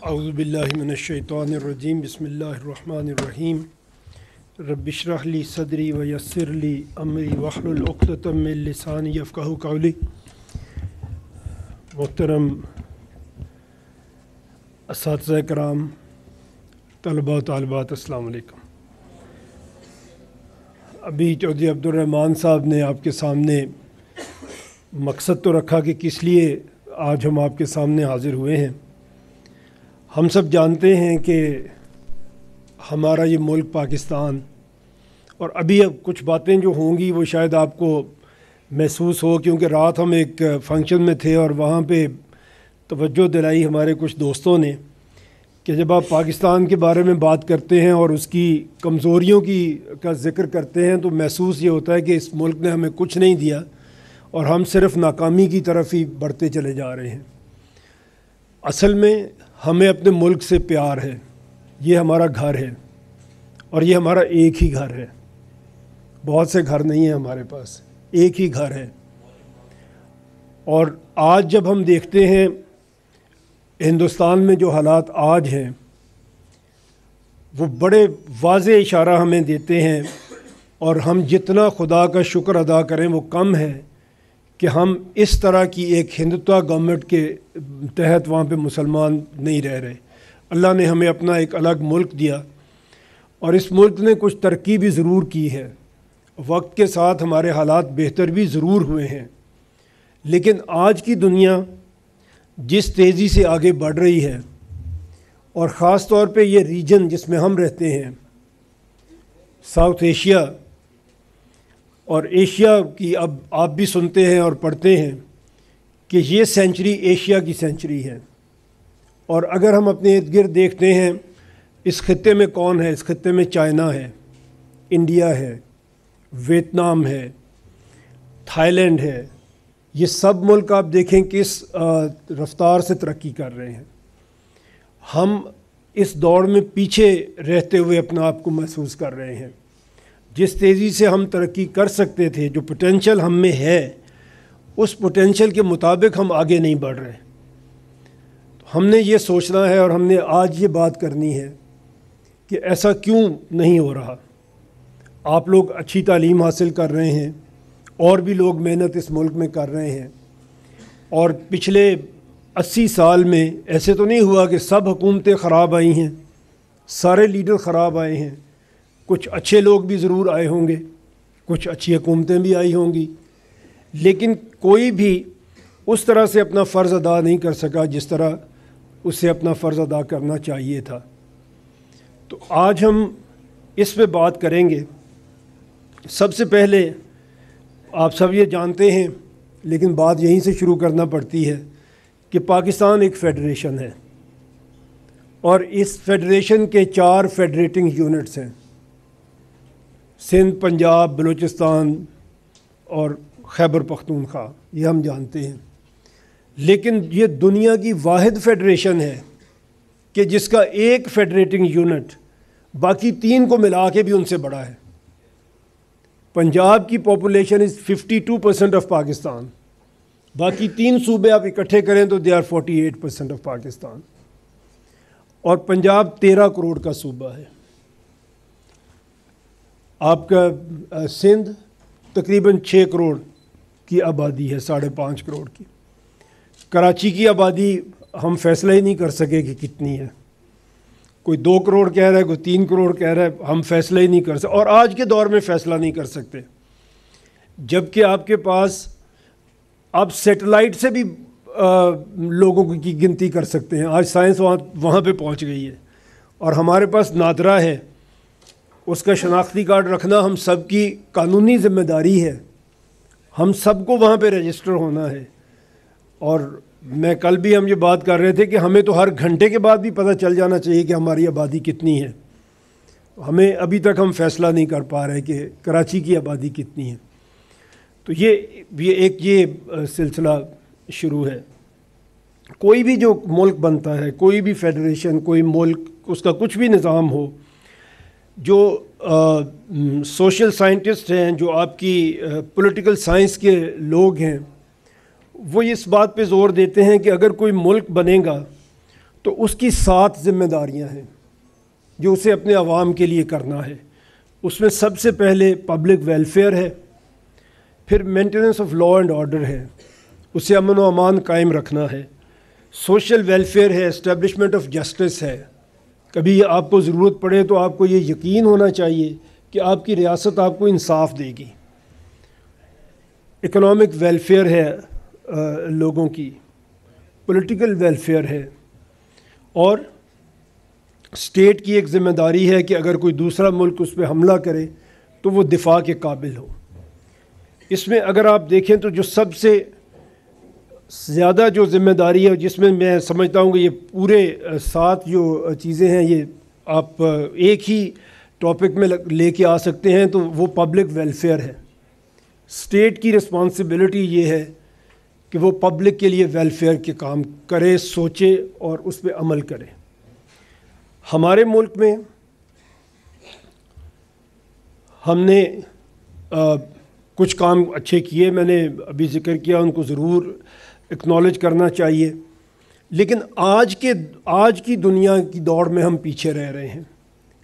اعوذ باللہ من الشیطان الرجیم بسم اللہ الرحمن الرحیم رب اشرح لی صدری ویسر لی امری واحلل عقدۃ من لسانی یفقہوا قولی۔ محترم اساتذہ کرام، طلباء و طالبات، السلام علیکم۔ ابھی چودھری عبدالرحمن صاحب نے آپ کے سامنے مقصد تو رکھا کہ کس لیے آج ہم آپ کے سامنے حاضر ہوئے ہیں۔ ہم سب جانتے ہیں کہ ہمارا یہ ملک پاکستان، اور ابھی اب کچھ باتیں جو ہوں گی وہ شاید آپ کو محسوس ہو، کیونکہ رات ہم ایک فنکشن میں تھے اور وہاں پہ توجہ دلائی ہمارے کچھ دوستوں نے کہ جب آپ پاکستان کے بارے میں بات کرتے ہیں اور اس کی کمزوریوں کا ذکر کرتے ہیں تو محسوس یہ ہوتا ہے کہ اس ملک نے ہمیں کچھ نہیں دیا اور ہم صرف ناکامی کی طرف ہی بڑھتے چلے جا رہے ہیں۔ اصل میں ہمیں اپنے ملک سے پیار ہے، یہ ہمارا گھر ہے اور یہ ہمارا ایک ہی گھر ہے، بہت سے گھر نہیں ہیں ہمارے پاس، ایک ہی گھر ہے۔ اور آج جب ہم دیکھتے ہیں ہندوستان میں جو حالات آج ہیں وہ بڑے واضح اشارہ ہمیں دیتے ہیں، اور ہم جتنا خدا کا شکر ادا کریں وہ کم ہے کہ ہم اس طرح کی ایک ہندوتوا گورنمنٹ کے تحت وہاں پہ مسلمان نہیں رہ رہے۔ اللہ نے ہمیں اپنا ایک الگ ملک دیا اور اس ملک نے کچھ ترقی بھی ضرور کی ہے، وقت کے ساتھ ہمارے حالات بہتر بھی ضرور ہوئے ہیں، لیکن آج کی دنیا جس تیزی سے آگے بڑھ رہی ہے، اور خاص طور پہ یہ ریجن جس میں ہم رہتے ہیں، ساؤتھ ایشیا اور ایشیا کی، اب آپ بھی سنتے ہیں اور پڑھتے ہیں کہ یہ سینچری ایشیا کی سینچری ہے۔ اور اگر ہم اپنے ارد گرد دیکھتے ہیں اس خطے میں کون ہے، اس خطے میں چائنا ہے، انڈیا ہے، ویتنام ہے، تھائی لینڈ ہے، یہ سب ملک آپ دیکھیں کس رفتار سے ترقی کر رہے ہیں۔ ہم اس دوڑ میں پیچھے رہتے ہوئے اپنا آپ کو محسوس کر رہے ہیں۔ جس تیزی سے ہم ترقی کر سکتے تھے، جو پوٹینشل ہم میں ہے، اس پوٹینشل کے مطابق ہم آگے نہیں بڑھ رہے۔ ہم نے یہ سوچنا ہے اور ہم نے آج یہ بات کرنی ہے کہ ایسا کیوں نہیں ہو رہا۔ آپ لوگ اچھی تعلیم حاصل کر رہے ہیں، اور بھی لوگ محنت اس ملک میں کر رہے ہیں، اور پچھلے 80 سال میں ایسے تو نہیں ہوا کہ سب حکومتیں خراب آئی ہیں، سارے لیڈر خراب آئے ہیں۔ کچھ اچھے لوگ بھی ضرور آئے ہوں گے، کچھ اچھی حکومتیں بھی آئی ہوں گی، لیکن کوئی بھی اس طرح سے اپنا فرض ادا نہیں کر سکا جس طرح اسے اپنا فرض ادا کرنا چاہیے تھا۔ تو آج ہم اس پہ بات کریں گے۔ سب سے پہلے آپ سب یہ جانتے ہیں، لیکن بات یہیں سے شروع کرنا پڑتی ہے کہ پاکستان ایک فیڈریشن ہے، اور اس فیڈریشن کے 4 فیڈریٹنگ یونٹس ہیں: سندھ، پنجاب، بلوچستان اور خیبر پختونخوا، یہ ہم جانتے ہیں۔ لیکن یہ دنیا کی واحد فیڈریشن ہے کہ جس کا ایک فیڈریٹنگ یونٹ باقی 3 کو ملا کے بھی ان سے بڑا ہے۔ پنجاب کی پاپولیشن از 52% آف پاکستان، باقی 3 صوبے آپ اکٹھے کریں تو دے آر 48% آف پاکستان، اور پنجاب 13 کروڑ کا صوبہ ہے۔ آپ کا سندھ تقریباً 6 کروڑ کی آبادی ہے، 5.5 کروڑ کی۔ کراچی کی آبادی ہم فیصلہ ہی نہیں کر سکے کہ کتنی ہے، کوئی 2 کروڑ کہہ رہا ہے، کوئی 3 کروڑ کہہ رہا ہے، ہم فیصلہ ہی نہیں کر سکتے، اور آج کے دور میں فیصلہ نہیں کر سکتے، جبکہ آپ کے پاس آپ سیٹلائٹ سے بھی لوگوں کی گنتی کر سکتے ہیں۔ آج سائنس وہاں پہ پہنچ گئی ہے، اور ہمارے پاس نادرا ہے، اس کا شناختی کارڈ رکھنا ہم سب کی قانونی ذمہ داری ہے، ہم سب کو وہاں پہ رجسٹر ہونا ہے۔ اور میں کل بھی ہم یہ بات کر رہے تھے کہ ہمیں تو ہر گھنٹے کے بعد بھی پتہ چل جانا چاہیے کہ ہماری آبادی کتنی ہے۔ ہمیں ابھی تک ہم فیصلہ نہیں کر پا رہے کہ کراچی کی آبادی کتنی ہے۔ تو یہ سلسلہ شروع ہے۔ کوئی بھی جو ملک بنتا ہے، کوئی بھی فیڈریشن، کوئی ملک، اس کا کچھ بھی نظام ہو، جو سوشل سائنٹسٹ ہیں، جو آپ کی پولیٹیکل سائنس کے لوگ ہیں، وہ اس بات پہ زور دیتے ہیں کہ اگر کوئی ملک بنے گا تو اس کی 7 ذمہ داریاں ہیں جو اسے اپنے عوام کے لیے کرنا ہے. اس میں سب سے پہلے پبلک ویلفیئر ہے، پھر maintenance of law and order ہے، اسے امن و امان قائم رکھنا ہے، سوشل ویلفیئر ہے، اسٹیبلشمنٹ آف جسٹس ہے، کبھی آپ کو ضرورت پڑے تو آپ کو یہ یقین ہونا چاہیے کہ آپ کی ریاست آپ کو انصاف دے گی، اکنامک ویلفیئر ہے لوگوں کی، پولیٹیکل ویلفیئر ہے، اور اسٹیٹ کی ایک ذمہ داری ہے کہ اگر کوئی دوسرا ملک اس پہ حملہ کرے تو وہ دفاع کے قابل ہو. اس میں اگر آپ دیکھیں تو جو سب سے زیادہ جو ذمہ داری ہے، جس میں میں سمجھتا ہوں کہ یہ پورے 7 جو چیزیں ہیں یہ آپ ایک ہی ٹاپک میں لے کے آ سکتے ہیں، تو وہ پبلک ویلفیئر ہے. اسٹیٹ کی رسپانسبلٹی یہ ہے کہ وہ پبلک کے لیے ویلفیئر کے کام کرے، سوچے اور اس پہ عمل کرے. ہمارے ملک میں ہم نے کچھ کام اچھے کیے، میں نے ابھی ذکر کیا، ان کو ضرور اکنالج کرنا چاہیے، لیکن آج کی دنیا کی دوڑ میں ہم پیچھے رہ رہے ہیں.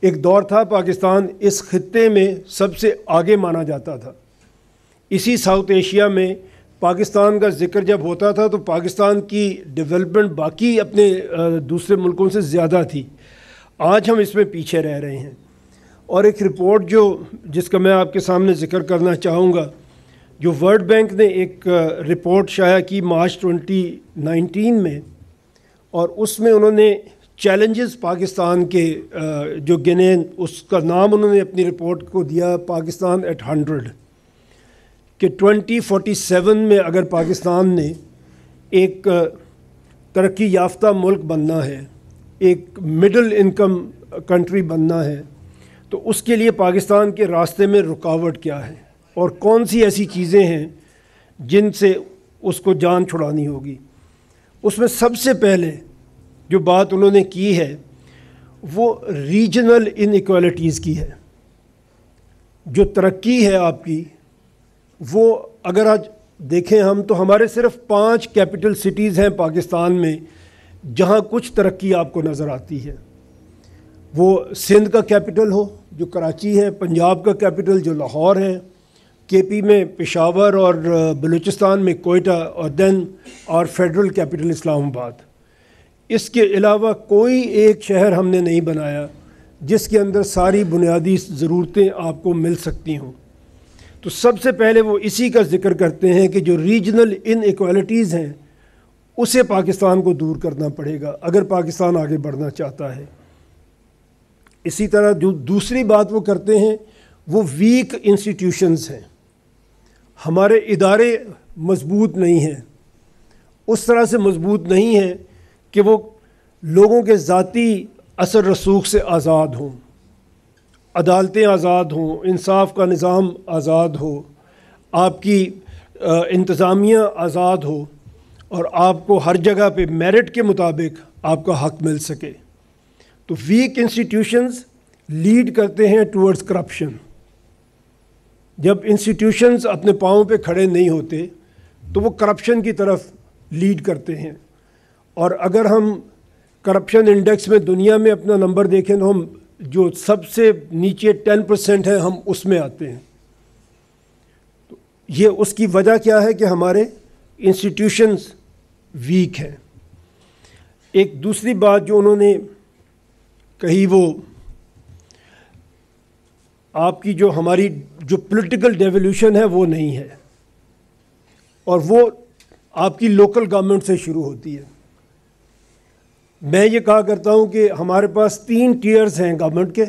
ایک دور تھا پاکستان اس خطے میں سب سے آگے مانا جاتا تھا. اسی ساؤتھ ایشیا میں پاکستان کا ذکر جب ہوتا تھا تو پاکستان کی ڈیولپمنٹ باقی اپنے دوسرے ملکوں سے زیادہ تھی. آج ہم اس میں پیچھے رہ رہے ہیں. اور ایک رپورٹ جس کا میں آپ کے سامنے ذکر کرنا چاہوں گا، جو ورلڈ بینک نے ایک رپورٹ شائع کی مارچ 2019 میں، اور اس میں انہوں نے چیلنجز پاکستان کے جو گنے، اس کا نام انہوں نے اپنی رپورٹ کو دیا پاکستان ایٹ 100، کہ 2047 میں اگر پاکستان نے ایک ترقی یافتہ ملک بننا ہے، ایک مڈل انکم کنٹری بننا ہے، تو اس کے لیے پاکستان کے راستے میں رکاوٹ کیا ہے اور کون سی ایسی چیزیں ہیں جن سے اس کو جان چھڑانی ہوگی. اس میں سب سے پہلے جو بات انہوں نے کی ہے وہ ریجنل ان ایکوالٹیز کی ہے. جو ترقی ہے آپ کی، وہ اگر آج دیکھیں ہم تو ہمارے صرف 5 کیپٹل سٹیز ہیں پاکستان میں جہاں کچھ ترقی آپ کو نظر آتی ہے. وہ سندھ کا کیپٹل ہو جو کراچی ہے، پنجاب کا کیپٹل جو لاہور ہے، کے پی میں پشاور اور بلوچستان میں کوئٹہ، اور دین اور فیڈرل کیپٹل اسلام آباد. اس کے علاوہ کوئی ایک شہر ہم نے نہیں بنایا جس کے اندر ساری بنیادی ضرورتیں آپ کو مل سکتی ہوں. تو سب سے پہلے وہ اسی کا ذکر کرتے ہیں کہ جو ریجنل ان ایکوالٹیز ہیں اسے پاکستان کو دور کرنا پڑے گا اگر پاکستان آگے بڑھنا چاہتا ہے. اسی طرح جو دوسری بات وہ کرتے ہیں وہ ویک انسٹیٹیوشنز ہیں. ہمارے ادارے مضبوط نہیں ہیں، اس طرح سے مضبوط نہیں ہیں کہ وہ لوگوں کے ذاتی اثر رسوخ سے آزاد ہوں، عدالتیں آزاد ہوں، انصاف کا نظام آزاد ہو، آپ کی انتظامیہ آزاد ہو، اور آپ کو ہر جگہ پہ میرٹ کے مطابق آپ کا حق مل سکے. تو ویک انسٹیٹیوشنز لیڈ کرتے ہیں ٹورڈز کرپشن. جب انسٹیٹیوشنز اپنے پاؤں پہ کھڑے نہیں ہوتے تو وہ کرپشن کی طرف لیڈ کرتے ہیں. اور اگر ہم کرپشن انڈیکس میں دنیا میں اپنا نمبر دیکھیں تو ہم جو سب سے نیچے 10% ہیں ہم اس میں آتے ہیں. تو یہ اس کی وجہ کیا ہے کہ ہمارے انسٹیٹیوشنز ویک ہیں. ایک دوسری بات جو انہوں نے کہی وہ آپ کی جو ہماری جو پولیٹیکل ڈیولوشن ہے وہ نہیں ہے، اور وہ آپ کی لوکل گورنمنٹ سے شروع ہوتی ہے. میں یہ کہا کرتا ہوں کہ ہمارے پاس 3 ٹیئرز ہیں گورنمنٹ کے،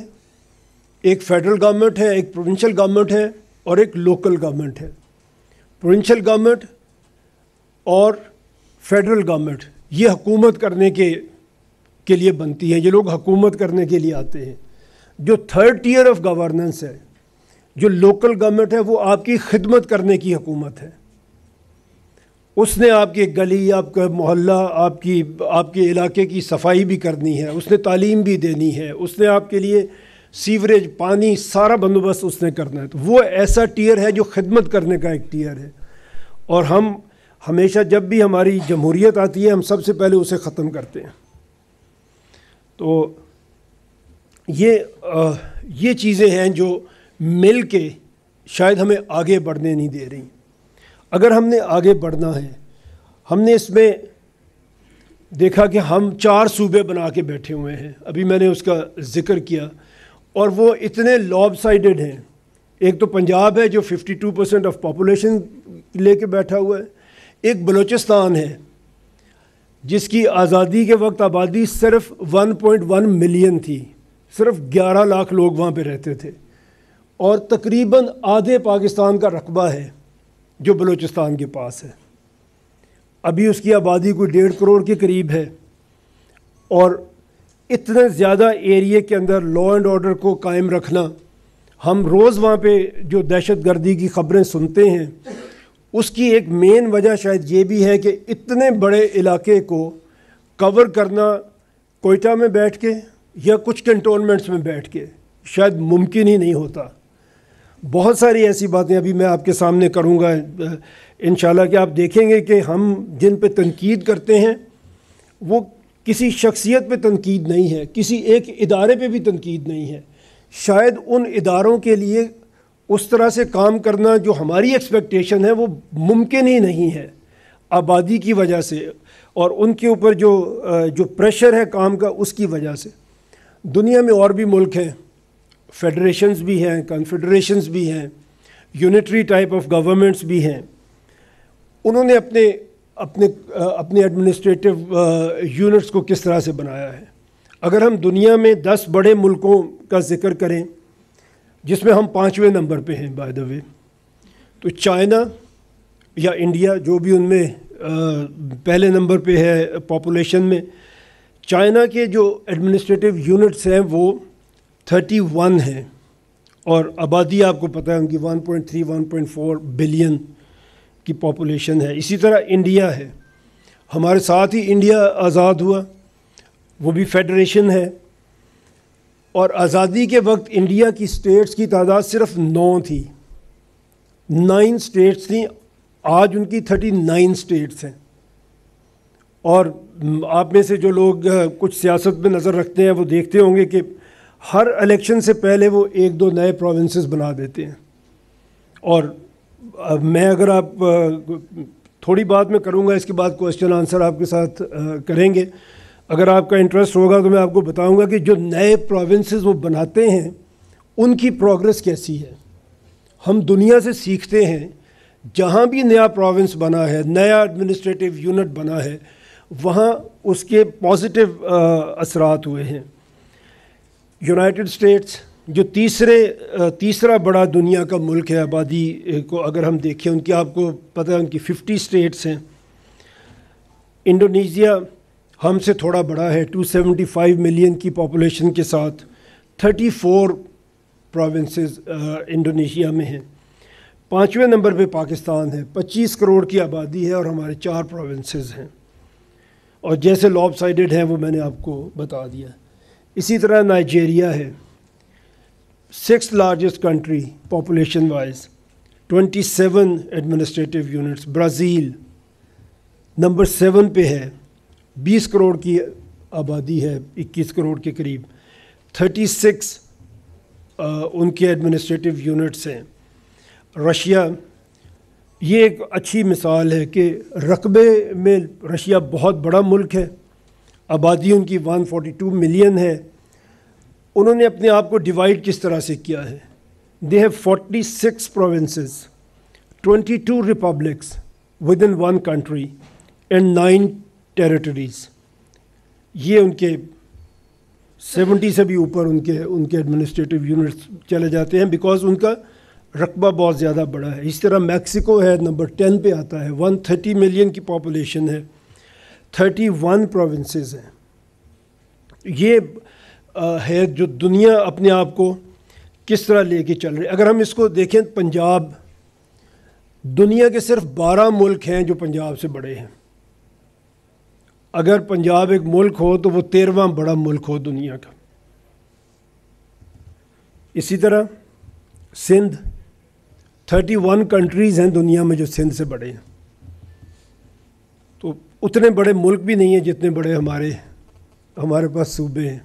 ایک فیڈرل گورنمنٹ ہے، ایک پروونشل گورنمنٹ ہے، اور ایک لوکل گورنمنٹ ہے. پروونشل گورنمنٹ اور فیڈرل گورنمنٹ یہ حکومت کرنے کے لیے بنتی ہے، یہ لوگ حکومت کرنے کے لیے آتے ہیں. جو 3rd ٹیئر آف گورننس ہے، جو لوکل گورنمنٹ ہے، وہ آپ کی خدمت کرنے کی حکومت ہے. اس نے آپ کی گلی، آپ کا محلہ، آپ کے علاقے کی صفائی بھی کرنی ہے، اس نے تعلیم بھی دینی ہے، اس نے آپ کے لیے سیوریج، پانی، سارا بندوبست اس نے کرنا ہے. تو وہ ایسا ٹیئر ہے جو خدمت کرنے کا ایک ٹیئر ہے. اور ہم ہمیشہ جب بھی ہماری جمہوریت آتی ہے ہم سب سے پہلے اسے ختم کرتے ہیں. تو یہ چیزیں ہیں جو مل کے شاید ہمیں آگے بڑھنے نہیں دے رہی. اگر ہم نے آگے بڑھنا ہے، ہم نے اس میں دیکھا کہ ہم 4 صوبے بنا کے بیٹھے ہوئے ہیں، ابھی میں نے اس کا ذکر کیا، اور وہ اتنے لاب سائڈڈ ہیں. ایک تو پنجاب ہے جو 52% آف پاپولیشن لے کے بیٹھا ہوا ہے، ایک بلوچستان ہے جس کی آزادی کے وقت آبادی صرف 1.1 ملین تھی، صرف 11 لاکھ لوگ وہاں پہ رہتے تھے، اور تقریباً آدھے پاکستان کا رقبہ ہے جو بلوچستان کے پاس ہے. ابھی اس کی آبادی کوئی 1.5 کروڑ کے قریب ہے، اور اتنے زیادہ ایریے کے اندر لا اینڈ آرڈر کو قائم رکھنا، ہم روز وہاں پہ جو دہشت گردی کی خبریں سنتے ہیں، اس کی ایک مین وجہ شاید یہ بھی ہے کہ اتنے بڑے علاقے کو کور کرنا کوئٹہ میں بیٹھ کے یا کچھ کنٹونمنٹس میں بیٹھ کے شاید ممکن ہی نہیں ہوتا. بہت ساری ایسی باتیں ابھی میں آپ کے سامنے کروں گا انشاءاللہ کہ آپ دیکھیں گے کہ ہم جن پہ تنقید کرتے ہیں وہ کسی شخصیت پہ تنقید نہیں ہے، کسی ایک ادارے پہ بھی تنقید نہیں ہے. شاید ان اداروں کے لیے اس طرح سے کام کرنا جو ہماری ایکسپیکٹیشن ہے وہ ممکن ہی نہیں ہے آبادی کی وجہ سے، اور ان کے اوپر جو پریشر ہے کام کا اس کی وجہ سے. دنیا میں اور بھی ملک ہیں، فیڈریشنز بھی ہیں، کنفیڈریشنز بھی ہیں، یونٹری ٹائپ آف گورنمنٹس بھی ہیں. انہوں نے اپنے ایڈمنسٹریٹو یونٹس کو کس طرح سے بنایا ہے. اگر ہم دنیا میں 10 بڑے ملکوں کا ذکر کریں جس میں ہم 5ویں نمبر پہ ہیں بائی دا وے، تو چائنا یا انڈیا جو بھی ان میں پہلے نمبر پہ ہے پاپولیشن میں. چائنا کے جو ایڈمنسٹریٹو یونٹس ہیں وہ 31 ہیں، اور آبادی آپ کو پتہ ہے ان کی 1.3 1.4 بلین کی پاپولیشن ہے. اسی طرح انڈیا ہے، ہمارے ساتھ ہی انڈیا آزاد ہوا، وہ بھی فیڈریشن ہے، اور آزادی کے وقت انڈیا کی اسٹیٹس کی تعداد صرف 9 تھی، 9 اسٹیٹس تھیں. آج ان کی 39 اسٹیٹس ہیں. اور آپ میں سے جو لوگ کچھ سیاست میں نظر رکھتے ہیں وہ دیکھتے ہوں گے کہ ہر الیکشن سے پہلے وہ 1-2 نئے پروونسز بنا دیتے ہیں. اور میں اگر آپ تھوڑی بات میں کروں گا، اس کے بعد کوسچن آنسر آپ کے ساتھ کریں گے. اگر آپ کا انٹرسٹ ہوگا تو میں آپ کو بتاؤں گا کہ جو نئے پروونسز وہ بناتے ہیں ان کی پروگرس کیسی ہے. ہم دنیا سے سیکھتے ہیں، جہاں بھی نیا پروونس بنا ہے، نیا ایڈمنسٹریٹو یونٹ بنا ہے، وہاں اس کے پازیٹیو اثرات ہوئے ہیں. یونائٹڈ اسٹیٹس جو تیسرا بڑا دنیا کا ملک ہے آبادی کو اگر ہم دیکھیں، ان کی آپ کو پتہ ہے ان کی 50 اسٹیٹس ہیں. انڈونیشیا ہم سے تھوڑا بڑا ہے، 275 ملین کی پاپولیشن کے ساتھ 34 پروونسز انڈونیشیا میں ہیں. 5ویں نمبر پہ پاکستان ہے، 25 کروڑ کی آبادی ہے، اور ہمارے 4 پروونسز ہیں، اور جیسے لاب سائڈڈ ہیں وہ میں نے آپ کو بتا دیا. اسی طرح نائجیریا ہے، 6th largest country population wise, 27 administrative units. Brazil number 7 پہ ہے، 20 کروڑ کی آبادی ہے، 21 کروڑ کے قریب، 36 ان کے ایڈمنسٹریٹو یونٹس ہیں. رشیا یہ ایک اچھی مثال ہے کہ رقبے میں رشیا بہت بڑا ملک ہے، آبادی ان کی 142 ملین ہے. انہوں نے اپنے آپ کو ڈیوائڈ کس طرح سے کیا ہے. They have 46 provinces, 22 republics with in 1 country and 9 territories. یہ ان کے 70 سے بھی اوپر ان کے ایڈمنسٹریٹو یونٹس چلے جاتے ہیں، بیکاز ان کا رقبہ بہت زیادہ بڑا ہے. اس طرح میکسیکو ہے، نمبر 10 پہ آتا ہے، 130 ملین کی پاپولیشن ہے، 31 پروونسز ہیں. یہ ہے جو دنیا اپنے آپ کو کس طرح لے کے چل رہی ہے. اگر ہم اس کو دیکھیں، پنجاب، دنیا کے صرف 12 ملک ہیں جو پنجاب سے بڑے ہیں. اگر پنجاب ایک ملک ہو تو وہ 13واں بڑا ملک ہو دنیا کا. اسی طرح سندھ، 31 کنٹریز ہیں دنیا میں جو سندھ سے بڑے ہیں. تو اتنے بڑے ملک بھی نہیں ہیں جتنے بڑے ہمارے پاس صوبے ہیں.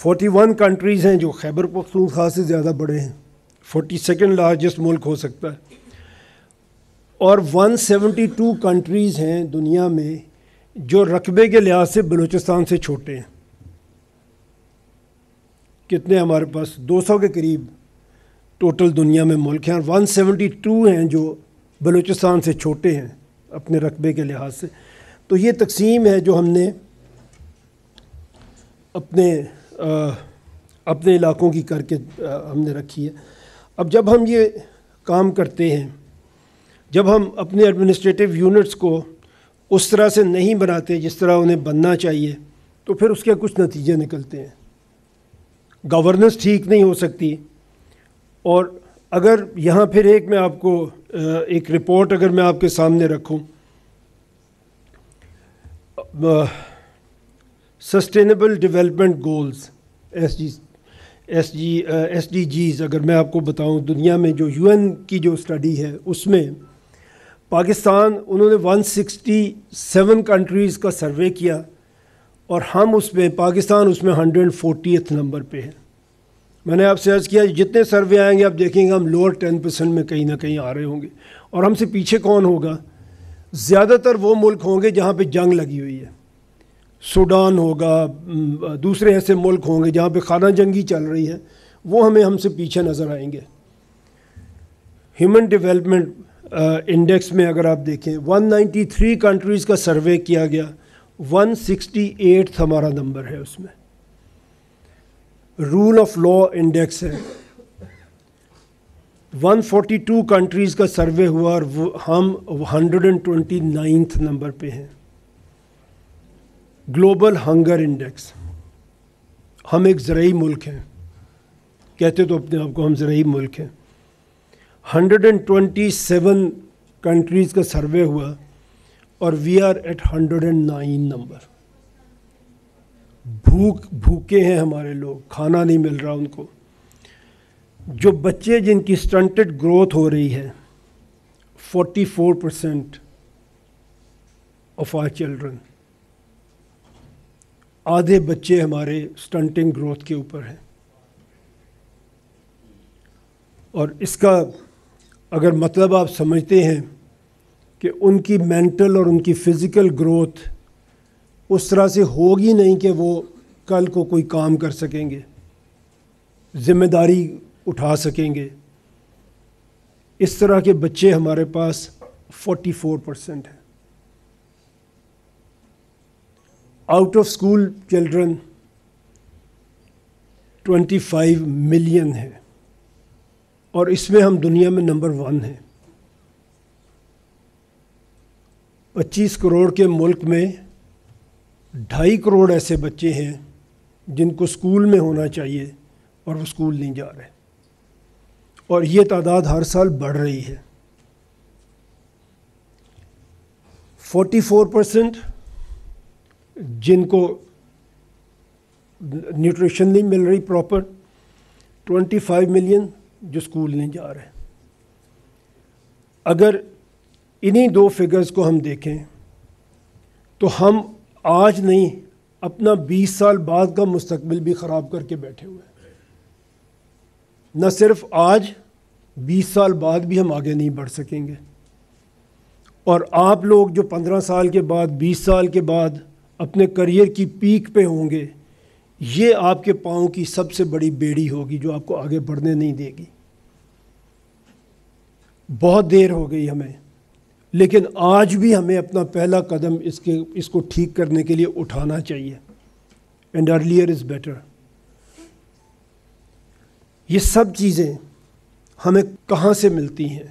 41 کنٹریز ہیں جو خیبر پختونخوا سے زیادہ بڑے ہیں، 42nd لارجسٹ ملک ہو سکتا ہے، اور 172 کنٹریز ہیں دنیا میں جو رقبے کے لحاظ سے بلوچستان سے چھوٹے ہیں۔ کتنے ہمارے پاس 200 کے قریب ٹوٹل دنیا میں ملک ہیں، اور 172 ہیں جو بلوچستان سے چھوٹے ہیں اپنے رقبے کے لحاظ سے۔ تو یہ تقسیم ہے جو ہم نے اپنے علاقوں کی کر کے ہم نے رکھی ہے۔ اب جب ہم یہ کام کرتے ہیں، جب ہم اپنے ایڈمنسٹریٹو یونٹس کو اس طرح سے نہیں بناتے جس طرح انہیں بننا چاہیے، تو پھر اس کے کچھ نتیجے نکلتے ہیں۔ گورننس ٹھیک نہیں ہو سکتی، اور اگر یہاں پھر میں آپ کو ایک رپورٹ اگر میں آپ کے سامنے رکھوں، sustainable development goals S D Gs, اگر میں آپ کو بتاؤں دنیا میں جو UN کی جو اسٹڈی ہے اس میں پاکستان، انہوں نے 167 کنٹریز کا سروے کیا، اور ہم اس میں پاکستان اس میں 140th نمبر پہ ہے۔ میں نے آپ سے عرض کیا جتنے سروے آئیں گے آپ دیکھیں گے ہم لوور 10% میں کہیں نہ کہیں آ رہے ہوں گے، اور ہم سے پیچھے کون ہوگا؟ زیادہ تر وہ ملک ہوں گے جہاں پہ جنگ لگی ہوئی ہے، سوڈان ہوگا، دوسرے ایسے ملک ہوں گے جہاں پہ خانہ جنگی چل رہی ہے، وہ ہم سے پیچھے نظر آئیں گے۔ ہیومن ڈیولپمنٹ انڈیکس میں اگر آپ دیکھیں 193 کنٹریز کا سروے کیا گیا، 168 ہمارا نمبر ہے اس میں۔ رول آف لا انڈیکس ہے، 142 کنٹریز کا سروے ہوا اور ہم 129 نمبر پہ ہیں۔ گلوبل ہنگر انڈیکس، ہم ایک زرعی ملک ہیں، کہتے تو اپنے آپ کو ہم زرعی ملک ہیں، 127 کنٹریز کا سروے ہوا اور وی آر ایٹ 109 نمبر۔ بھوکے ہیں ہمارے لوگ، کھانا نہیں مل رہا ان کو۔ جو بچے جن کی سٹنٹڈ گروتھ ہو رہی ہے، 44% آف آر چلڈرن، آدھے بچے ہمارے سٹنٹنگ گروتھ کے اوپر ہیں۔ اور اس کا اگر مطلب آپ سمجھتے ہیں کہ ان کی مینٹل اور ان کی فزیکل گروتھ اس طرح سے ہوگی نہیں کہ وہ کل کو کوئی کام کر سکیں گے، ذمہ داری اٹھا سکیں گے، اس طرح کے بچے ہمارے پاس 44% ہیں۔ Out of school children 25 million ہیں، اور اس میں ہم دنیا میں نمبر 1 ہیں۔ 25 کروڑ کے ملک میں 2.5 کروڑ ایسے بچے ہیں جن کو اسکول میں ہونا چاہیے اور وہ اسکول نہیں جا رہے، اور یہ تعداد ہر سال بڑھ رہی ہے۔ 44% جن کو نیوٹریشن نہیں مل رہی پراپر، 25 ملین جو اسکول نہیں جا رہے۔ اگر انہی 2 فگرز کو ہم دیکھیں تو ہم آج نہیں اپنا 20 سال بعد کا مستقبل بھی خراب کر کے بیٹھے ہوئے ہیں۔ نہ صرف آج، 20 سال بعد بھی ہم آگے نہیں بڑھ سکیں گے، اور آپ لوگ جو 15 سال کے بعد، 20 سال کے بعد اپنے کریئر کی پیک پہ ہوں گے، یہ آپ کے پاؤں کی سب سے بڑی بیڑی ہوگی جو آپ کو آگے بڑھنے نہیں دے گی۔ بہت دیر ہو گئی ہمیں، لیکن آج بھی ہمیں اپنا پہلا قدم اس کو ٹھیک کرنے کے لیے اٹھانا چاہیے، اینڈ ارلیئر از بیٹر۔ یہ سب چیزیں ہمیں کہاں سے ملتی ہیں؟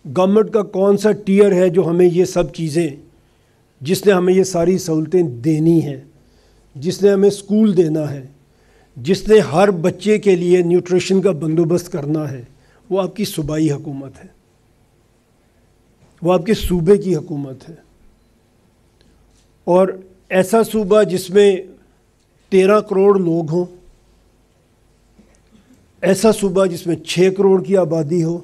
گورنمنٹ کا کون سا ٹیئر ہے جو ہمیں یہ سب چیزیں، جس نے ہمیں یہ ساری سہولتیں دینی ہیں، جس نے ہمیں اسکول دینا ہے، جس نے ہر بچے کے لیے نیوٹریشن کا بندوبست کرنا ہے؟ وہ آپ کی صوبائی حکومت ہے، وہ آپ کے صوبے کی حکومت ہے، اور ایسا صوبہ جس میں 13 کروڑ لوگ ہوں، ایسا صوبہ جس میں 6 کروڑ کی آبادی ہو،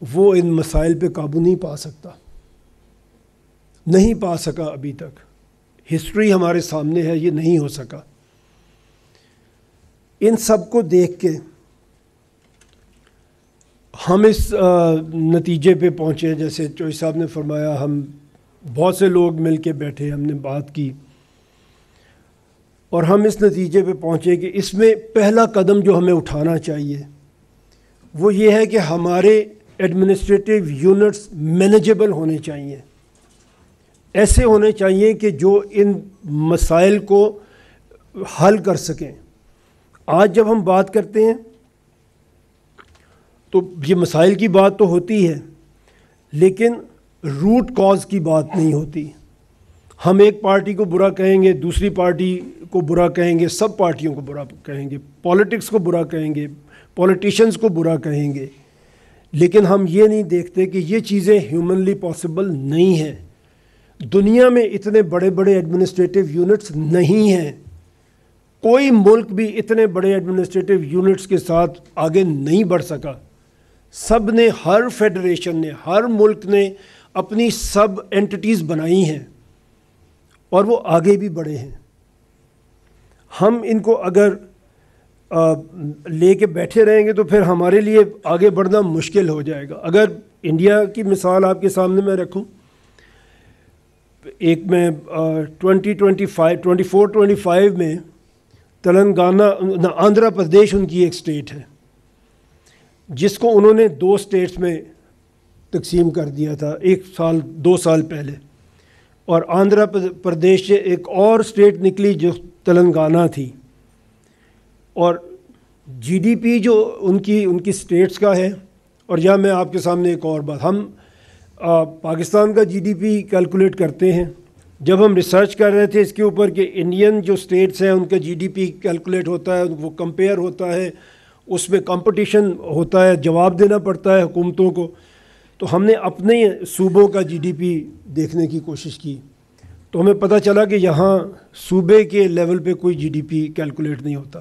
وہ ان مسائل پہ قابو نہیں پا سکتا، نہیں پا سکا ابھی تک۔ ہسٹری ہمارے سامنے ہے، یہ نہیں ہو سکا۔ ان سب کو دیکھ کے ہم اس نتیجے پہ پہنچے، جیسے چوئی صاحب نے فرمایا، ہم بہت سے لوگ مل کے بیٹھے، ہم نے بات کی اور ہم اس نتیجے پہ پہنچے کہ اس میں پہلا قدم جو ہمیں اٹھانا چاہیے وہ یہ ہے کہ ہمارے ایڈمنسٹریٹو یونٹس مینیجیبل ہونے چاہیے، ایسے ہونے چاہیے کہ جو ان مسائل کو حل کر سکیں۔ آج جب ہم بات کرتے ہیں تو یہ مسائل کی بات تو ہوتی ہے، لیکن روٹ کاز کی بات نہیں ہوتی۔ ہم ایک پارٹی کو برا کہیں گے، دوسری پارٹی کو برا کہیں گے، سب پارٹیوں کو برا کہیں گے، پولیٹکس کو برا کہیں گے، پولیٹیشنز کو برا کہیں گے، لیکن ہم یہ نہیں دیکھتے کہ یہ چیزیں ہیومنلی پاسبل نہیں ہیں۔ دنیا میں اتنے بڑے بڑے ایڈمنسٹریٹو یونٹس نہیں ہیں، کوئی ملک بھی اتنے بڑے ایڈمنسٹریٹو یونٹس کے ساتھ آگے نہیں بڑھ سکا۔ سب نے، ہر فیڈریشن نے، ہر ملک نے اپنی سب اینٹیز بنائی ہیں اور وہ آگے بھی بڑھے ہیں۔ ہم ان کو اگر لے کے بیٹھے رہیں گے تو پھر ہمارے لیے آگے بڑھنا مشکل ہو جائے گا۔ اگر انڈیا کی مثال آپ کے سامنے میں رکھوں، ایک میں 24-25 میں تلنگانہ، آندھرا پردیش ان کی ایک اسٹیٹ ہے جس کو انہوں نے 2 اسٹیٹس میں تقسیم کر دیا تھا 2 سال پہلے، اور آندھرا پردیش سے ایک اور اسٹیٹ نکلی جو تلنگانہ تھی، اور جی ڈی پی جو ان کی اسٹیٹس کا ہے۔ اور یا میں آپ کے سامنے ایک اور بات، ہم پاکستان کا جی ڈی پی کیلکولیٹ کرتے ہیں، جب ہم ریسرچ کر رہے تھے اس کے اوپر کہ انڈین جو اسٹیٹس ہیں ان کا جی ڈی پی کیلکولیٹ ہوتا ہے، وہ کمپیئر ہوتا ہے، اس میں کمپٹیشن ہوتا ہے، جواب دینا پڑتا ہے حکومتوں کو، تو ہم نے اپنے صوبوں کا جی ڈی پی دیکھنے کی کوشش کی، تو ہمیں پتہ چلا کہ یہاں صوبے کے لیول پہ کوئی جی ڈی پی کیلکولیٹ نہیں ہوتا۔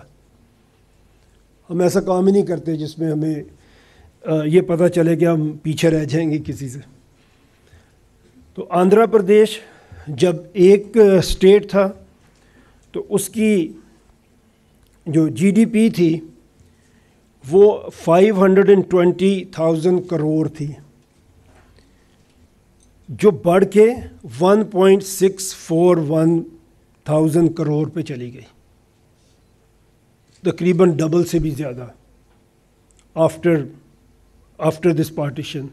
ہم ایسا کام ہی نہیں کرتے جس میں ہمیں یہ پتہ چلے کہ ہم پیچھے رہ جائیں گے کسی سے۔ تو آندھرا پردیش جب ایک اسٹیٹ تھا تو اس کی جو جی ڈی پی تھی وہ 520,000 کروڑ تھی، جو بڑھ کے 1.641,000 کروڑ پہ چلی گئی، تقریباً ڈبل سے بھی زیادہ آفٹر دس پارٹیشن۔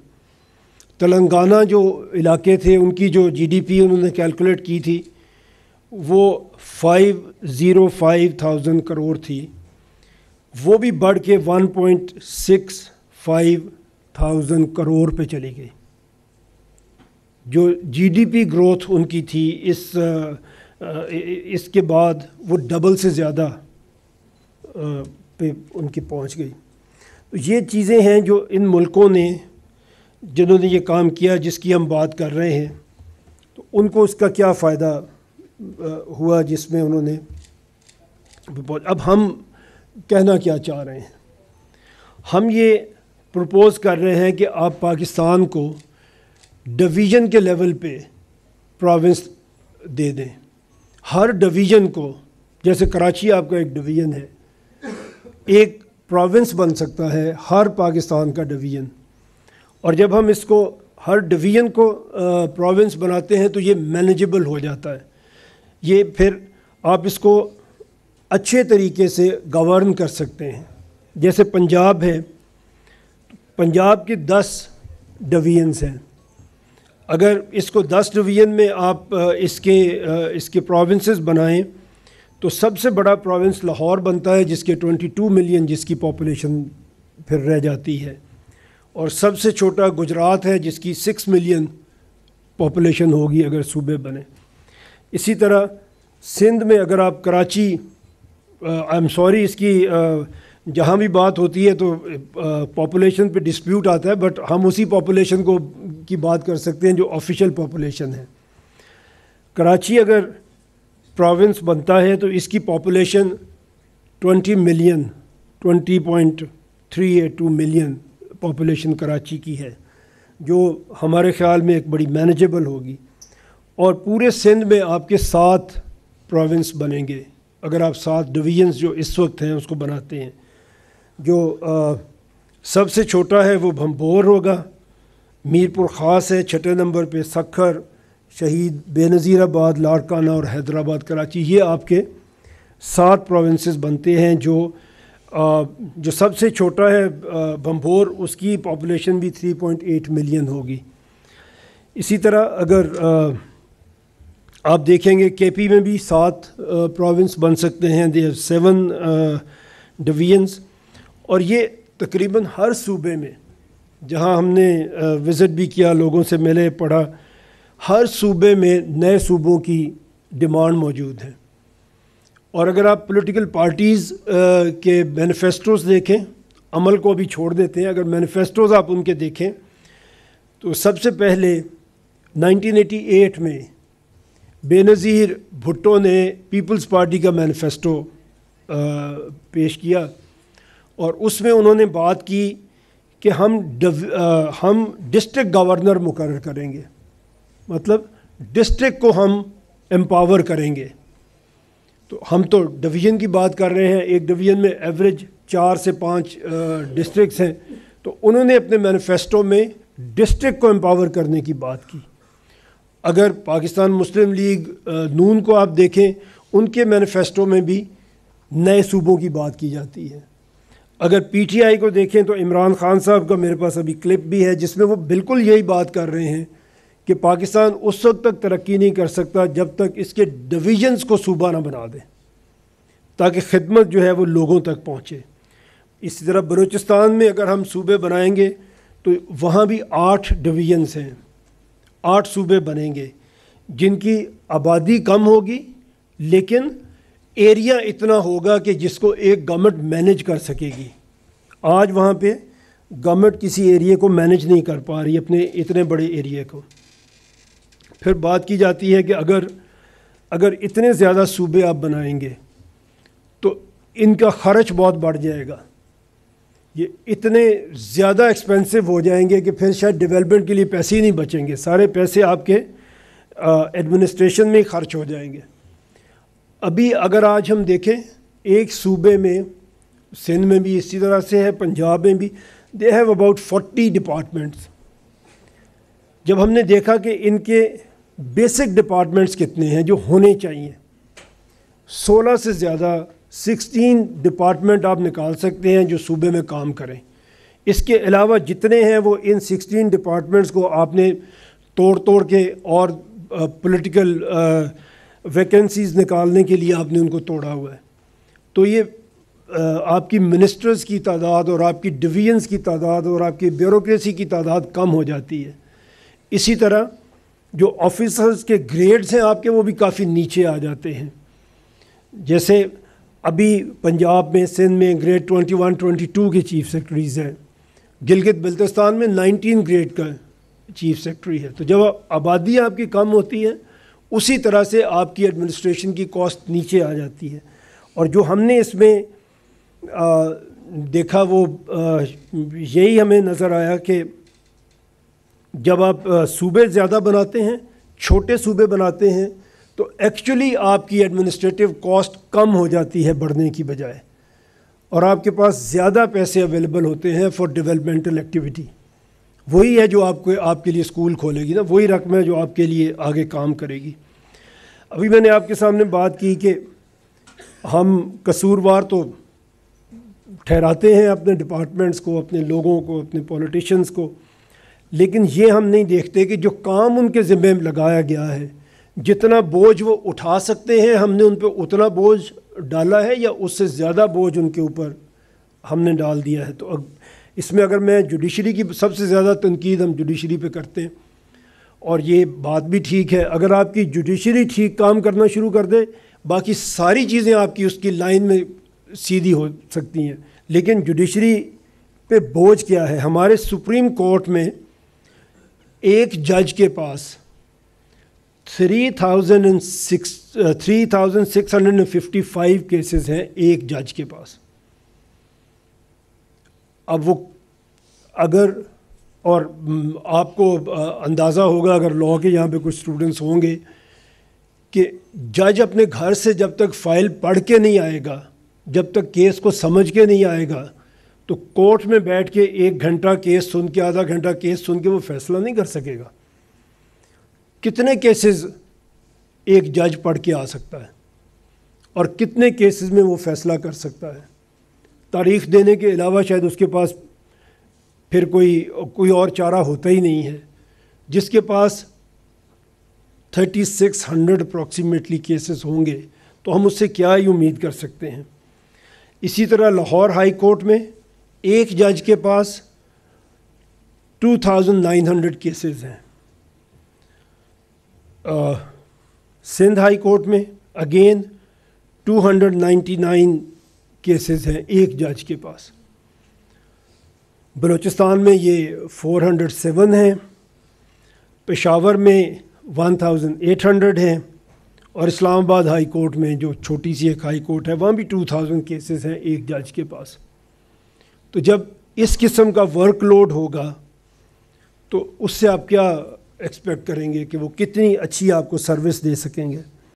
تلنگانہ جو علاقے تھے ان کی جو جی ڈی پی انہوں نے کیلکولیٹ کی تھی وہ 505,000 کروڑ تھی، وہ بھی بڑھ کے 1.65,000 کروڑ پہ چلی گئی۔ جو G D P growth in کی تھی اس کے بعد وہ ڈبل سے زیادہ پہ ان کی پہنچ گئی۔ تو یہ چیزیں ہیں جو ان ملکوں نے، جنہوں نے یہ کام کیا جس کی ہم بات کر رہے ہیں، تو ان کو اس کا کیا فائدہ ہوا جس میں انہوں نے۔ اب ہم کہنا کیا چاہ رہے ہیں، ہم یہ پروپوز کر رہے ہیں کہ آپ پاکستان کو ڈویژن کے لیول پہ پروونس دے دیں، ہر ڈویژن کو، جیسے کراچی آپ کا ایک ڈویژن ہے، ایک پروونس بن سکتا ہے ہر پاکستان کا ڈویژن، اور جب ہم اس کو ہر ڈویژن کو پروونس بناتے ہیں تو یہ مینیجیبل ہو جاتا ہے، یہ پھر آپ اس کو اچھے طریقے سے گورن کر سکتے ہیں۔ جیسے پنجاب ہے، پنجاب کے 10 ڈویژنس ہیں، اگر اس کو 10 ڈویژن میں آپ اس کے پروونسز بنائیں تو سب سے بڑا پروونس لاہور بنتا ہے جس کے 22 ملین جس کی پاپولیشن پھر رہ جاتی ہے، اور سب سے چھوٹا گجرات ہے جس کی 6 ملین پاپولیشن ہوگی اگر صوبے بنے۔ اسی طرح سندھ میں اگر آپ کراچی، اس کی جہاں بھی بات ہوتی ہے تو پاپولیشن پہ ڈسپیوٹ آتا ہے، بٹ ہم اسی پاپولیشن کی بات کر سکتے ہیں جو آفیشیل پاپولیشن ہے۔ کراچی اگر پروونس بنتا ہے تو اس کی population 20 million, 20.382 million population Karachi کی ہے، جو ہمارے خیال میں ایک بڑی مینیجیبل ہوگی، اور پورے سندھ میں آپ کے 7 پروونس بنیں گے اگر آپ 7 ڈویژنز جو اس وقت ہیں اس کو بناتے ہیں. جو سب سے چھوٹا ہے وہ بھمبور ہوگا، میر پور خاص ہے 6 نمبر پہ، سکھر، شہید بے نظیر آباد، لاڑکانہ اور حیدرآباد کراچی. یہ آپ کے 7 پروونسز بنتے ہیں. جو سب سے چھوٹا ہے بھمبور، اس کی پاپولیشن بھی 3.8 ملین ہوگی. اسی طرح اگر آپ دیکھیں گے کے پی میں بھی 7 پروونس بن سکتے ہیں. They have 7 divisions. اور یہ تقریباً ہر صوبے میں جہاں ہم نے وزٹ بھی کیا، لوگوں سے ملے، پڑھا، ہر صوبے میں نئے صوبوں کی ڈیمانڈ موجود ہے. اور اگر آپ پولیٹیکل پارٹیز کے مینیفیسٹوز دیکھیں، عمل کو بھی چھوڑ دیتے ہیں، اگر مینیفیسٹوز آپ ان کے دیکھیں تو سب سے پہلے 1988 میں بے نظیر بھٹو نے پیپلز پارٹی کا مینیفیسٹو پیش کیا، اور اس میں انہوں نے بات کی کہ ہم ڈسٹرکٹ گورنر مقرر کریں گے، مطلب ڈسٹرکٹ کو ہم امپاور کریں گے. تو ہم تو ڈویژن کی بات کر رہے ہیں، ایک ڈویژن میں ایوریج 4 سے 5 ڈسٹرکٹس ہیں. تو انہوں نے اپنے مینیفیسٹو میں ڈسٹرکٹ کو امپاور کرنے کی بات کی. اگر پاکستان مسلم لیگ نون کو آپ دیکھیں، ان کے مینیفیسٹو میں بھی نئے صوبوں کی بات کی جاتی ہے. اگر پی ٹی آئی کو دیکھیں تو عمران خان صاحب کا میرے پاس ابھی کلپ بھی ہے جس میں وہ بالکل یہی بات کر رہے ہیں کہ پاکستان اس وقت تک ترقی نہیں کر سکتا جب تک اس کے ڈویژنز کو صوبہ نہ بنا دے، تاکہ خدمت جو ہے وہ لوگوں تک پہنچے. اسی طرح بلوچستان میں اگر ہم صوبے بنائیں گے تو وہاں بھی 8 ڈویژنز ہیں، 8 صوبے بنیں گے جن کی آبادی کم ہوگی لیکن ایریا اتنا ہوگا کہ جس کو ایک گورنمنٹ مینیج کر سکے گی. آج وہاں پہ گورنمنٹ کسی ایریے کو مینیج نہیں کر پا رہی، اپنے اتنے بڑے ایریے کو. پھر بات کی جاتی ہے کہ اگر اتنے زیادہ صوبے آپ بنائیں گے تو ان کا خرچ بہت بڑھ جائے گا، یہ اتنے زیادہ ایکسپینسو ہو جائیں گے کہ پھر شاید ڈیولپمنٹ کے لیے پیسے ہی نہیں بچیں گے، سارے پیسے آپ کے ایڈمنسٹریشن میں ہی خرچ ہو جائیں گے. ابھی اگر آج ہم دیکھیں ایک صوبے میں، سندھ میں بھی اسی طرح سے ہے، پنجاب میں بھی، دے ہیو اباؤٹ 40 ڈپارٹمنٹس. جب ہم نے دیکھا کہ ان کے بیسک ڈپارٹمنٹس کتنے ہیں جو ہونے چاہیے، 16 سے زیادہ 16 ڈپارٹمنٹ آپ نکال سکتے ہیں جو صوبے میں کام کریں. اس کے علاوہ جتنے ہیں وہ ان 16 ڈپارٹمنٹس کو آپ نے توڑ کے اور پولیٹیکل ویکنسیز نکالنے کے لیے آپ نے ان کو توڑا ہوا ہے. تو یہ آپ کی منسٹرز کی تعداد اور آپ کی ڈویژنز کی تعداد اور آپ کی بیوروکریسی کی تعداد کم ہو جاتی ہے. اسی طرح جو آفیسرز کے گریڈز ہیں آپ کے وہ بھی کافی نیچے آ جاتے ہیں. جیسے ابھی پنجاب میں، سندھ میں گریڈ 21 22 کے چیف سیکرٹریز ہیں، گلگت بلتستان میں 19 گریڈ کا چیف سیکرٹری ہے. تو جب آبادی آپ کی کم ہوتی ہے اسی طرح سے آپ کی ایڈمنسٹریشن کی کاسٹ نیچے آ جاتی ہے. اور جو ہم نے اس میں دیکھا وہ یہی ہمیں نظر آیا کہ جب آپ صوبے زیادہ بناتے ہیں، چھوٹے صوبے بناتے ہیں، تو ایکچولی آپ کی ایڈمنسٹریٹو کاسٹ کم ہو جاتی ہے بڑھنے کی بجائے، اور آپ کے پاس زیادہ پیسے اویلیبل ہوتے ہیں فار ڈیولپمنٹل ایکٹیویٹی. وہی ہے جو آپ کے لیے اسکول کھولے گی نا، وہی رقم ہے جو آپ کے لیے آگے کام کرے گی. ابھی میں نے آپ کے سامنے بات کی کہ ہم قصوروار تو ٹھہراتے ہیں اپنے ڈپارٹمنٹس کو، اپنے لوگوں کو، اپنے پولیٹیشنز کو، لیکن یہ ہم نہیں دیکھتے کہ جو کام ان کے ذمے لگایا گیا ہے، جتنا بوجھ وہ اٹھا سکتے ہیں ہم نے ان پہ اتنا بوجھ ڈالا ہے یا اس سے زیادہ بوجھ ان کے اوپر ہم نے ڈال دیا ہے. تو اس میں اگر میں جوڈیشری کی سب سے زیادہ تنقید ہم جوڈیشری پہ کرتے ہیں، اور یہ بات بھی ٹھیک ہے. اگر آپ کی جوڈیشری ٹھیک کام کرنا شروع کر دے باقی ساری چیزیں آپ کی اس کی لائن میں سیدھی ہو سکتی ہیں. لیکن جوڈیشری پہ بوجھ کیا ہے؟ ہمارے سپریم کورٹ میں ایک جج کے پاس 3655 کیسز ہیں ایک جج کے پاس. اب وہ اگر، اور آپ کو اندازہ ہوگا اگر لاء کے یہاں پہ کچھ اسٹوڈنٹس ہوں گے کہ جج اپنے گھر سے جب تک فائل پڑھ کے نہیں آئے گا، جب تک کیس کو سمجھ کے نہیں آئے گا، تو کورٹ میں بیٹھ کے 1 گھنٹہ کیس سن کے، آدھا گھنٹہ کیس سن کے وہ فیصلہ نہیں کر سکے گا۔ کتنے کیسز ایک جج پڑھ کے آ سکتا ہے اور کتنے کیسز میں وہ فیصلہ کر سکتا ہے؟ تاریخ دینے کے علاوہ شاید اس کے پاس پھر کوئی اور چارہ ہوتا ہی نہیں ہے۔ جس کے پاس 3600 اپروکسیمیٹلی کیسز ہوں گے تو ہم اس سے کیا ہی امید کر سکتے ہیں۔ اسی طرح لاہور ہائی کورٹ میں ایک جج کے پاس 2900 کیسز ہیں۔ سندھ ہائی کورٹ میں اگین 299 کیسز ہیں ایک جج کے پاس۔ بلوچستان میں یہ 407 ہیں، پشاور میں 1800 ہیں، اور اسلام آباد ہائی کورٹ میں جو چھوٹی سی ایک ہائی کورٹ ہے وہاں بھی 2000 کیسز ہیں ایک جج کے پاس۔ تو جب اس قسم کا ورک لوڈ ہوگا تو اس سے آپ کیا ایکسپیکٹ کریں گے کہ وہ کتنی اچھی آپ کو سروس دے سکیں گے؟